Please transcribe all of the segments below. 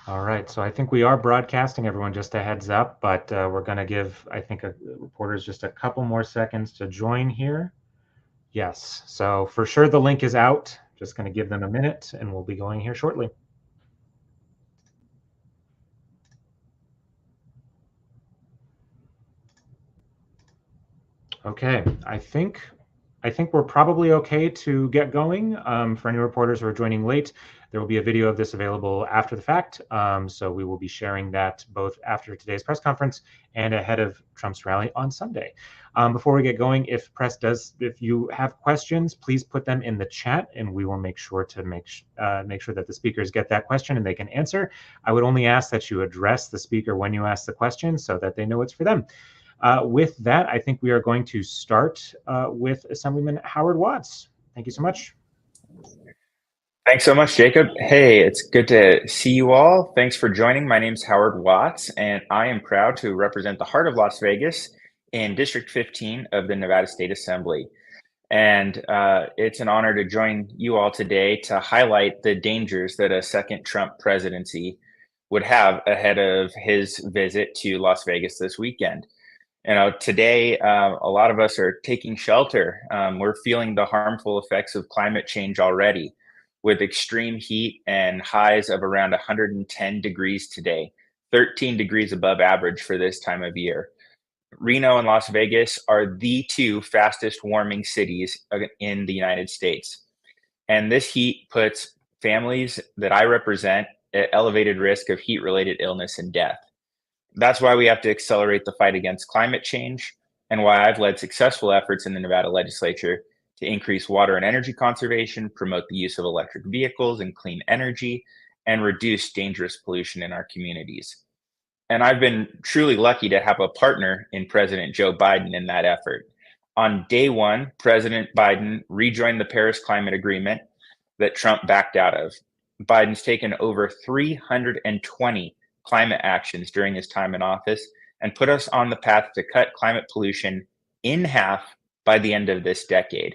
All right, so I think we are broadcasting, everyone, just a heads up, but we're going to give, I think, reporters just a couple more seconds to join here. Yes, so for sure the link is out. Just going to give them a minute and we'll be going here shortly. Okay, I think we're probably okay to get going. For any reporters who are joining late, there will be a video of this available after the fact. So we will be sharing that both after today's press conference and ahead of Trump's rally on Sunday. Before we get going, if you have questions, please put them in the chat, and we will make sure to make sure that the speakers get that question and they can answer. I would only ask that you address the speaker when you ask the question so that they know it's for them. With that, I think we are going to start with Assemblyman Howard Watts. Thank you so much. Thanks so much, Jacob. Hey, it's good to see you all. Thanks for joining. My name's Howard Watts, and I am proud to represent the heart of Las Vegas in District 15 of the Nevada State Assembly. And it's an honor to join you all today to highlight the dangers that a second Trump presidency would have ahead of his visit to Las Vegas this weekend. Today, a lot of us are taking shelter. We're feeling the harmful effects of climate change already, with extreme heat and highs of around 110 degrees today, 13 degrees above average for this time of year. Reno and Las Vegas are the two fastest warming cities in the United States. And this heat puts families that I represent at elevated risk of heat related illness and death. That's why we have to accelerate the fight against climate change, and why I've led successful efforts in the Nevada legislature to increase water and energy conservation, promote the use of electric vehicles and clean energy, and reduce dangerous pollution in our communities. And I've been truly lucky to have a partner in President Joe Biden in that effort. On day one, President Biden rejoined the Paris Climate Agreement that Trump backed out of. Biden's taken over 320 climate actions during his time in office and put us on the path to cut climate pollution in half by the end of this decade.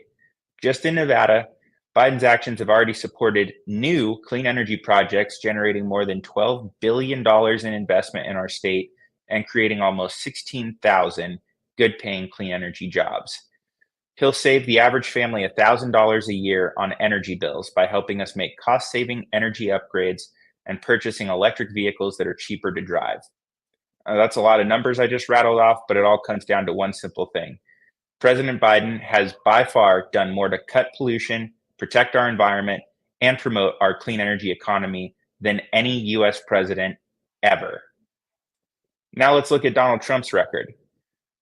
Just in Nevada, Biden's actions have already supported new clean energy projects, generating more than $12 billion in investment in our state and creating almost 16,000 good paying clean energy jobs. He'll save the average family $1,000 a year on energy bills by helping us make cost saving energy upgrades and purchasing electric vehicles that are cheaper to drive. That's a lot of numbers I just rattled off, but it all comes down to one simple thing. President Biden has by far done more to cut pollution, protect our environment, and promote our clean energy economy than any US president ever. Now let's look at Donald Trump's record.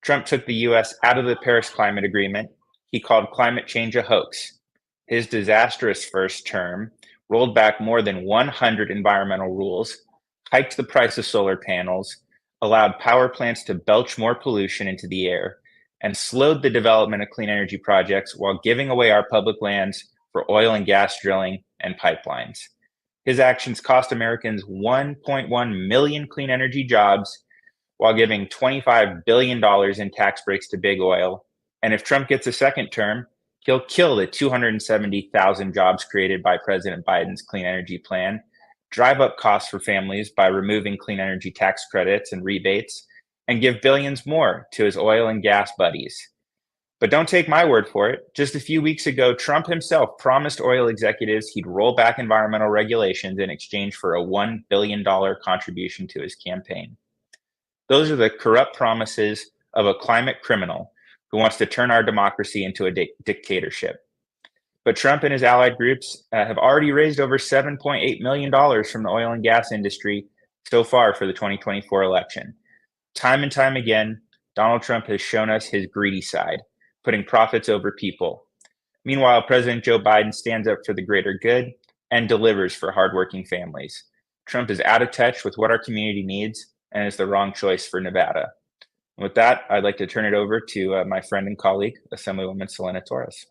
Trump took the US out of the Paris Climate Agreement. He called climate change a hoax. His disastrous first term rolled back more than 100 environmental rules, hiked the price of solar panels, allowed power plants to belch more pollution into the air, and slowed the development of clean energy projects while giving away our public lands for oil and gas drilling and pipelines. His actions cost Americans 1.1 million clean energy jobs while giving $25 billion in tax breaks to big oil. And if Trump gets a second term, he'll kill the 270,000 jobs created by President Biden's clean energy plan, drive up costs for families by removing clean energy tax credits and rebates, and give billions more to his oil and gas buddies. But don't take my word for it. Just a few weeks ago, Trump himself promised oil executives he'd roll back environmental regulations in exchange for a $1 billion contribution to his campaign. Those are the corrupt promises of a climate criminal who wants to turn our democracy into a dictatorship. But Trump and his allied groups have already raised over $7.8 million from the oil and gas industry so far for the 2024 election. Time and time again, Donald Trump has shown us his greedy side, putting profits over people. Meanwhile, President Joe Biden stands up for the greater good and delivers for hardworking families. Trump is out of touch with what our community needs and is the wrong choice for Nevada. With that, I'd like to turn it over to my friend and colleague, Assemblywoman Selena Torres.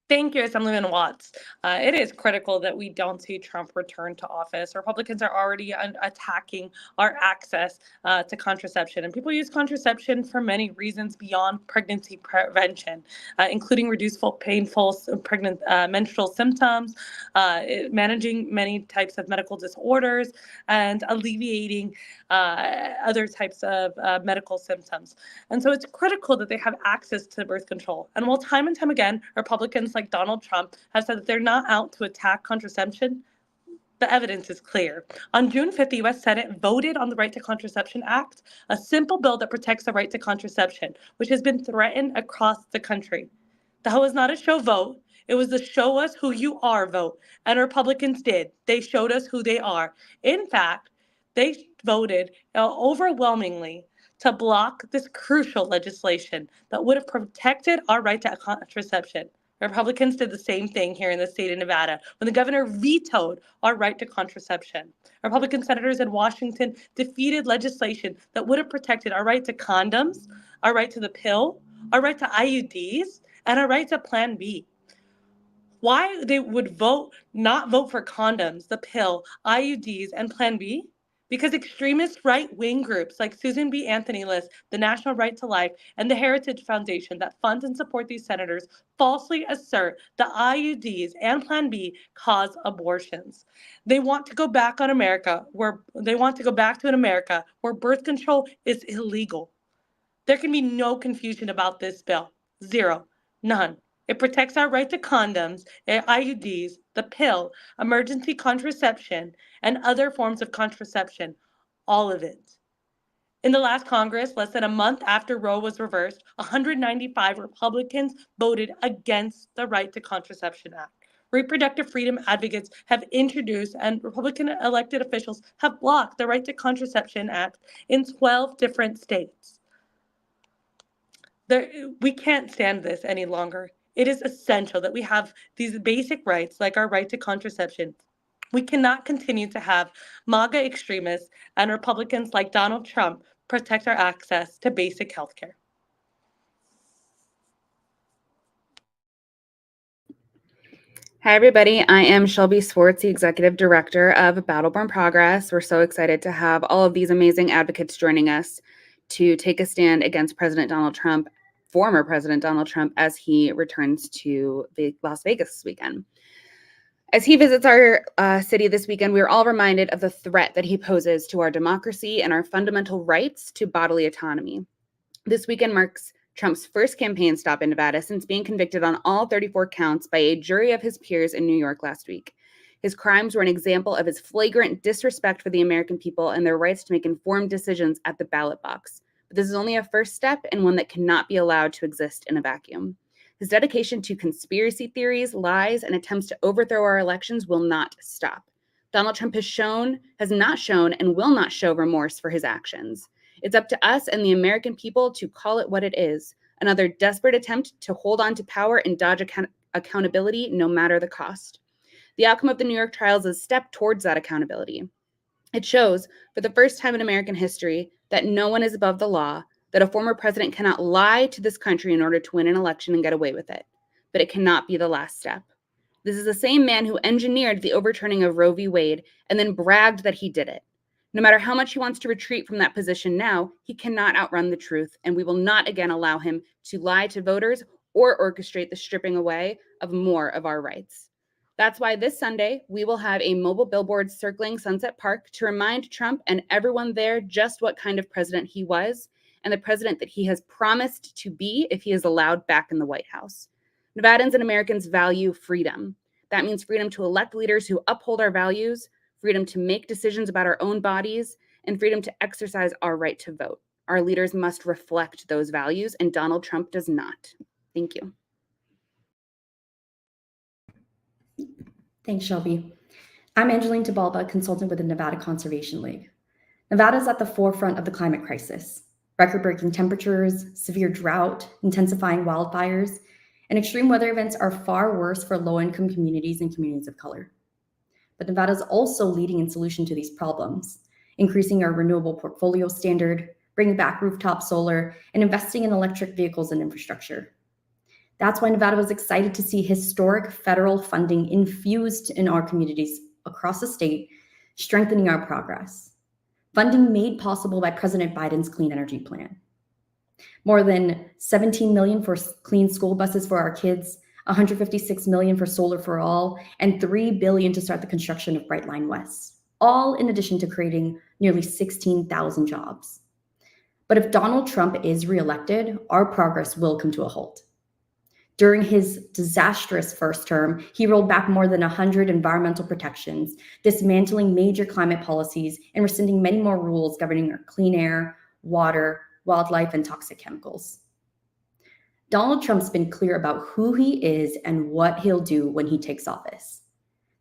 Thank you, Assemblyman Watts. It is critical that we don't see Trump return to office. Republicans are already attacking our access to contraception, and people use contraception for many reasons beyond pregnancy prevention, including reduced painful pregnant menstrual symptoms, managing many types of medical disorders, and alleviating other types of medical symptoms. And so it's critical that they have access to birth control. And while time and time again, Republicans like Donald Trump have said that they're not out to attack contraception, the evidence is clear. On June 5th, the U.S. Senate voted on the Right to Contraception Act, a simple bill that protects the right to contraception, which has been threatened across the country. That was not a show vote. It was the show us who you are vote. And Republicans did. They showed us who they are. In fact, they voted overwhelmingly to block this crucial legislation that would have protected our right to contraception. Republicans did the same thing here in the state of Nevada when the governor vetoed our right to contraception. Republican senators in Washington defeated legislation that would have protected our right to condoms, our right to the pill, our right to IUDs, and our right to Plan B. Why they would not vote for condoms, the pill, IUDs, and Plan B? Because extremist right-wing groups like Susan B. Anthony List, the National Right to Life, and the Heritage Foundation that funds and support these senators falsely assert that IUDs and Plan B cause abortions. They want to go back to an America where birth control is illegal. There can be no confusion about this bill. Zero. None. It protects our right to condoms, IUDs, the pill, emergency contraception, and other forms of contraception. All of it. In the last Congress, less than a month after Roe was reversed, 195 Republicans voted against the Right to Contraception Act. Reproductive freedom advocates have introduced and Republican elected officials have blocked the Right to Contraception Act in 12 different states. We can't stand this any longer. It is essential that we have these basic rights, like our right to contraception. We cannot continue to have MAGA extremists and Republicans like Donald Trump protect our access to basic health care. Hi, everybody. I am Shelby Swartz, the Executive Director of Battleborn Progress. We're so excited to have all of these amazing advocates joining us to take a stand against President Donald Trump, former President Donald Trump, as he returns to Las Vegas this weekend. As he visits our city this weekend, we are all reminded of the threat that he poses to our democracy and our fundamental rights to bodily autonomy. This weekend marks Trump's first campaign stop in Nevada since being convicted on all 34 counts by a jury of his peers in New York last week. His crimes were an example of his flagrant disrespect for the American people and their rights to make informed decisions at the ballot box. But this is only a first step and one that cannot be allowed to exist in a vacuum. His dedication to conspiracy theories, lies, and attempts to overthrow our elections will not stop. Donald Trump has not shown, and will not show remorse for his actions. It's up to us and the American people to call it what it is, another desperate attempt to hold on to power and dodge accountability no matter the cost. The outcome of the New York trials is a step towards that accountability. It shows, for the first time in American history, that no one is above the law, that a former president cannot lie to this country in order to win an election and get away with it. But it cannot be the last step. This is the same man who engineered the overturning of Roe v. Wade and then bragged that he did it. No matter how much he wants to retreat from that position now, he cannot outrun the truth, and we will not again allow him to lie to voters or orchestrate the stripping away of more of our rights. That's why this Sunday, we will have a mobile billboard circling Sunset Park to remind Trump and everyone there just what kind of president he was and the president that he has promised to be if he is allowed back in the White House. Nevadans and Americans value freedom. That means freedom to elect leaders who uphold our values, freedom to make decisions about our own bodies, and freedom to exercise our right to vote. Our leaders must reflect those values, and Donald Trump does not. Thank you. Thanks, Shelby. I'm Angeline Tabalba, consultant with the Nevada Conservation League. Nevada is at the forefront of the climate crisis. Record-breaking temperatures, severe drought, intensifying wildfires, and extreme weather events are far worse for low-income communities and communities of color. But Nevada is also leading in solution to these problems, increasing our renewable portfolio standard, bringing back rooftop solar, and investing in electric vehicles and infrastructure. That's why Nevada was excited to see historic federal funding infused in our communities across the state, strengthening our progress. Funding made possible by President Biden's clean energy plan. More than 17 million for clean school buses for our kids, 156 million for solar for all, and 3 billion to start the construction of Brightline West, all in addition to creating nearly 16,000 jobs. But if Donald Trump is reelected, our progress will come to a halt. During his disastrous first term, he rolled back more than 100 environmental protections, dismantling major climate policies and rescinding many more rules governing our clean air, water, wildlife, and toxic chemicals. Donald Trump's been clear about who he is and what he'll do when he takes office,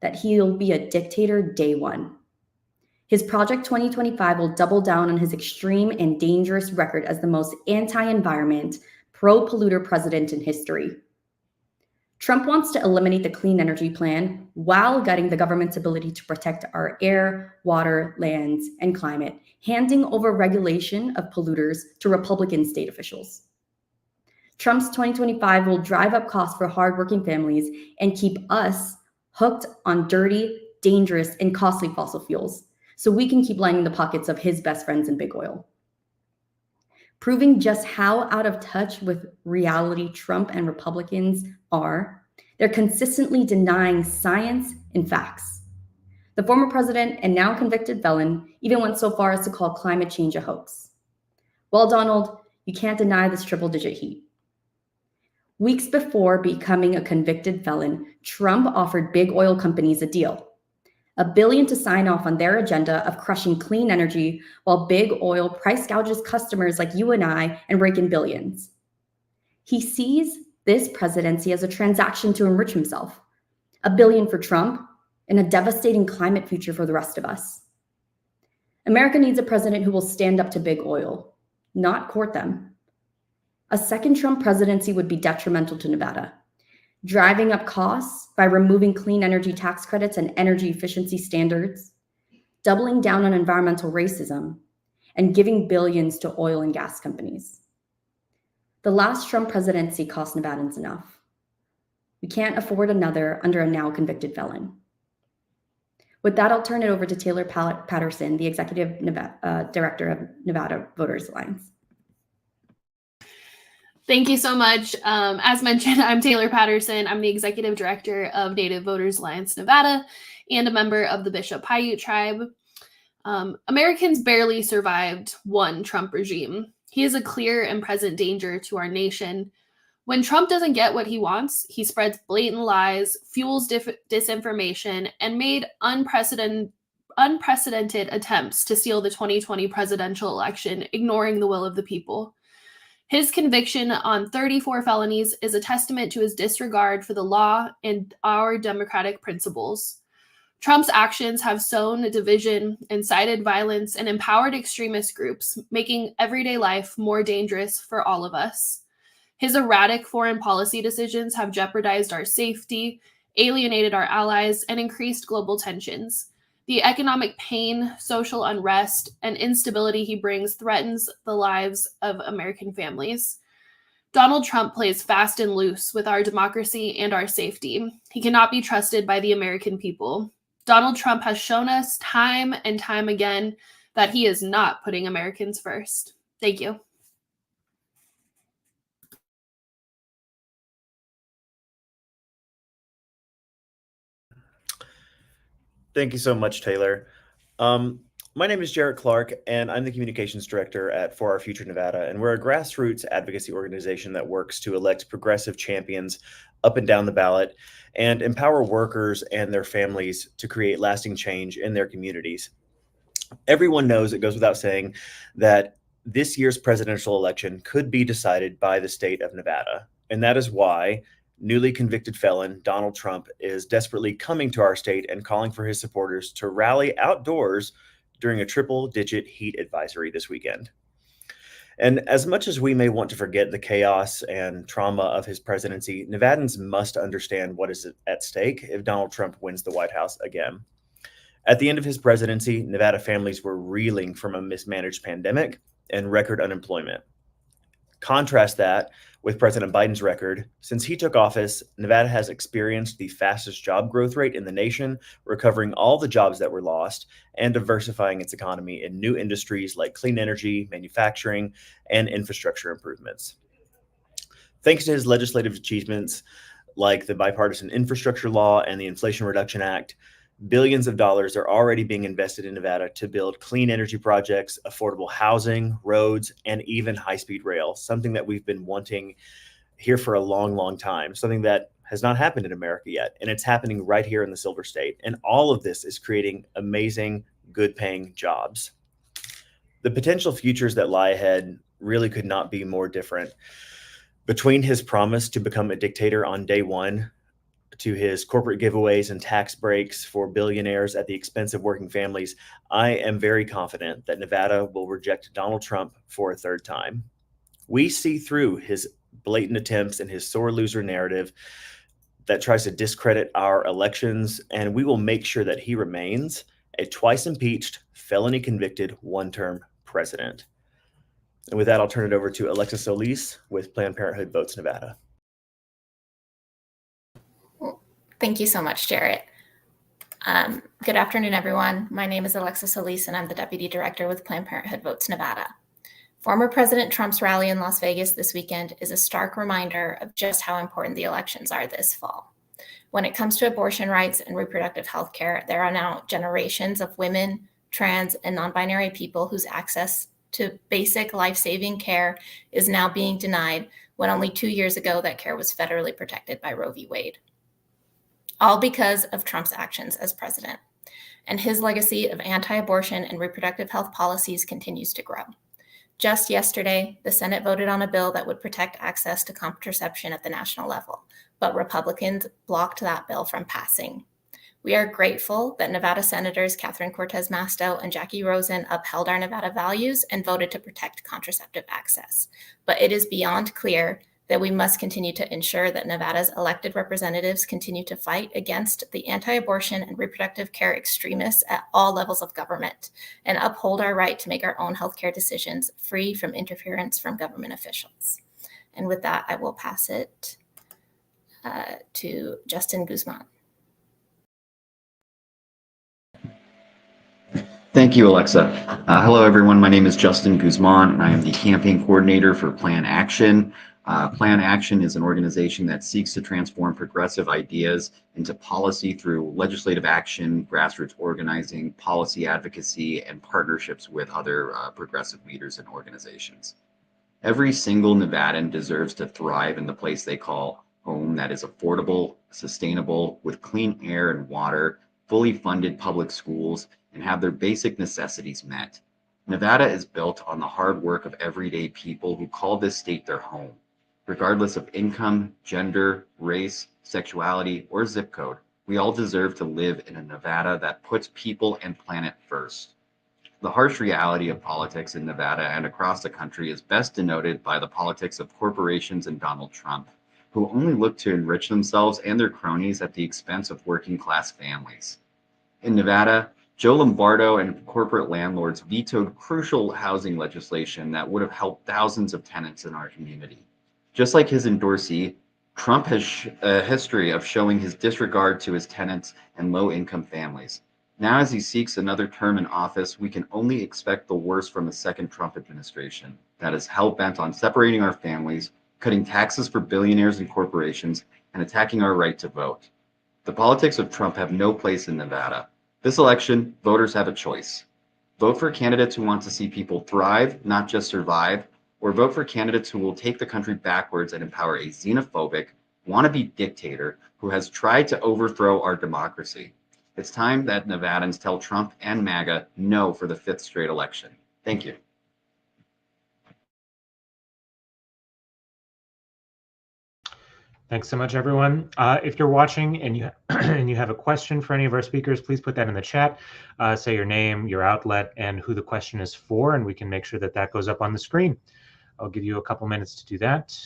that he'll be a dictator day one. His Project 2025 will double down on his extreme and dangerous record as the most anti-environment, pro-polluter president in history. Trump wants to eliminate the clean energy plan while gutting the government's ability to protect our air, water, lands, and climate, handing over regulation of polluters to Republican state officials. Trump's 2025 will drive up costs for hardworking families and keep us hooked on dirty, dangerous, and costly fossil fuels, so we can keep lining the pockets of his best friends in big oil. Proving just how out of touch with reality Trump and Republicans are, they're consistently denying science and facts. The former president and now convicted felon even went so far as to call climate change a hoax. Well, Donald, you can't deny this triple-digit heat. Weeks before becoming a convicted felon, Trump offered big oil companies a deal. $1 billion to sign off on their agenda of crushing clean energy while big oil price gouges customers like you and I and rake in billions. He sees this presidency as a transaction to enrich himself, $1 billion for Trump and a devastating climate future for the rest of us. America needs a president who will stand up to big oil, not court them. A second Trump presidency would be detrimental to Nevada, driving up costs by removing clean energy tax credits and energy efficiency standards, doubling down on environmental racism, and giving billions to oil and gas companies. The last Trump presidency cost Nevadans enough. We can't afford another under a now convicted felon. With that, I'll turn it over to Taylor Patterson, the Executive Director of Nevada Voters Alliance. Thank you so much. As mentioned, I'm Taylor Patterson. I'm the Executive Director of Native Voters Alliance Nevada and a member of the Bishop Paiute tribe. Americans barely survived one Trump regime. He is a clear and present danger to our nation. When Trump doesn't get what he wants, he spreads blatant lies, fuels disinformation, and made unprecedented attempts to steal the 2020 presidential election, ignoring the will of the people. His conviction on 34 felonies is a testament to his disregard for the law and our democratic principles. Trump's actions have sown division, incited violence, and empowered extremist groups, making everyday life more dangerous for all of us. His erratic foreign policy decisions have jeopardized our safety, alienated our allies, and increased global tensions. The economic pain, social unrest, and instability he brings threatens the lives of American families. Donald Trump plays fast and loose with our democracy and our safety. He cannot be trusted by the American people. Donald Trump has shown us time and time again that he is not putting Americans first. Thank you. Thank you so much, Taylor. My name is Jarrett Clark, and I'm the Communications Director at For Our Future Nevada, and we're a grassroots advocacy organization that works to elect progressive champions up and down the ballot and empower workers and their families to create lasting change in their communities. Everyone knows, it goes without saying, that this year's presidential election could be decided by the state of Nevada, and that is why newly convicted felon Donald Trump is desperately coming to our state and calling for his supporters to rally outdoors during a triple-digit heat advisory this weekend. And as much as we may want to forget the chaos and trauma of his presidency, Nevadans must understand what is at stake if Donald Trump wins the White House again. At the end of his presidency, Nevada families were reeling from a mismanaged pandemic and record unemployment. Contrast that with with President Biden's record. Since he took office, Nevada has experienced the fastest job growth rate in the nation, recovering all the jobs that were lost and diversifying its economy in new industries like clean energy, manufacturing, and infrastructure improvements. Thanks to his legislative achievements like the bipartisan infrastructure law and the Inflation Reduction Act, billions of dollars are already being invested in Nevada to build clean energy projects, affordable housing, roads, and even high-speed rail, something that we've been wanting here for a long, long time, something that has not happened in America yet. And it's happening right here in the Silver State. And all of this is creating amazing, good-paying jobs. The potential futures that lie ahead really could not be more different. Between his promise to become a dictator on day one, to his corporate giveaways and tax breaks for billionaires at the expense of working families, I am very confident that Nevada will reject Donald Trump for a third time. We see through his blatant attempts and his sore loser narrative that tries to discredit our elections, and we will make sure that he remains a twice impeached, felony convicted, one-term president. And with that, I'll turn it over to Alexis Solis with Planned Parenthood Votes Nevada. Thank you so much, Jarrett. Good afternoon, everyone. My name is Alexis Solis, and I'm the Deputy Director with Planned Parenthood Votes Nevada. Former President Trump's rally in Las Vegas this weekend is a stark reminder of just how important the elections are this fall. When it comes to abortion rights and reproductive health care, there are now generations of women, trans, and non-binary people whose access to basic life-saving care is now being denied when only 2 years ago that care was federally protected by Roe v. Wade. All because of Trump's actions as president. And his legacy of anti-abortion and reproductive health policies continues to grow. Just yesterday, the Senate voted on a bill that would protect access to contraception at the national level, but Republicans blocked that bill from passing. We are grateful that Nevada Senators Catherine Cortez Masto and Jackie Rosen upheld our Nevada values and voted to protect contraceptive access. But it is beyond clear that we must continue to ensure that Nevada's elected representatives continue to fight against the anti-abortion and reproductive care extremists at all levels of government and uphold our right to make our own healthcare decisions free from interference from government officials. And with that, I will pass it to Justin Guzman. Thank you, Alexa. Hello, everyone. My name is Justin Guzman, and I am the campaign coordinator for Plan Action. Plan Action is an organization that seeks to transform progressive ideas into policy through legislative action, grassroots organizing, policy advocacy, and partnerships with other progressive leaders and organizations. Every single Nevadan deserves to thrive in the place they call home that is affordable, sustainable, with clean air and water, fully funded public schools, and have their basic necessities met. Nevada is built on the hard work of everyday people who call this state their home. Regardless of income, gender, race, sexuality, or zip code, we all deserve to live in a Nevada that puts people and planet first. The harsh reality of politics in Nevada and across the country is best denoted by the politics of corporations and Donald Trump, who only look to enrich themselves and their cronies at the expense of working-class families. In Nevada, Joe Lombardo and corporate landlords vetoed crucial housing legislation that would have helped thousands of tenants in our community. Just like his endorsee, Trump has a history of showing his disregard to his tenants and low-income families. Now, as he seeks another term in office, we can only expect the worst from a second Trump administration that is hell-bent on separating our families, cutting taxes for billionaires and corporations, and attacking our right to vote. The politics of Trump have no place in Nevada. This election, voters have a choice. Vote for candidates who want to see people thrive, not just survive, or vote for candidates who will take the country backwards and empower a xenophobic, wannabe dictator who has tried to overthrow our democracy. It's time that Nevadans tell Trump and MAGA no for the fifth straight election. Thank you. Thanks so much, everyone. If you're watching and you and you have a question for any of our speakers, please put that in the chat. Say your name, your outlet, and who the question is for, and we can make sure that that goes up on the screen. I'll give you a couple minutes to do that.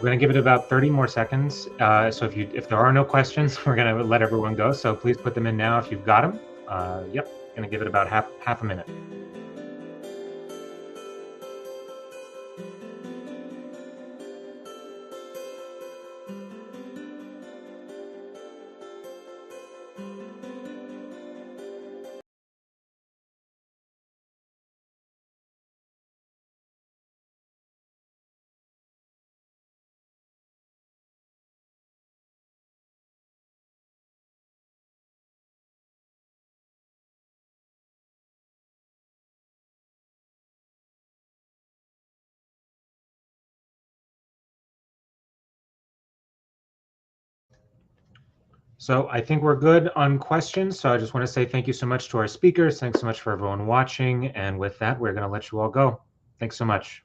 We're going to give it about 30 more seconds. So if there are no questions, we're going to let everyone go. So please put them in now if you've got them. Yep, going to give it about half a minute. So I think we're good on questions. So I just want to say thank you so much to our speakers. Thanks so much for everyone watching. And with that, we're going to let you all go. Thanks so much.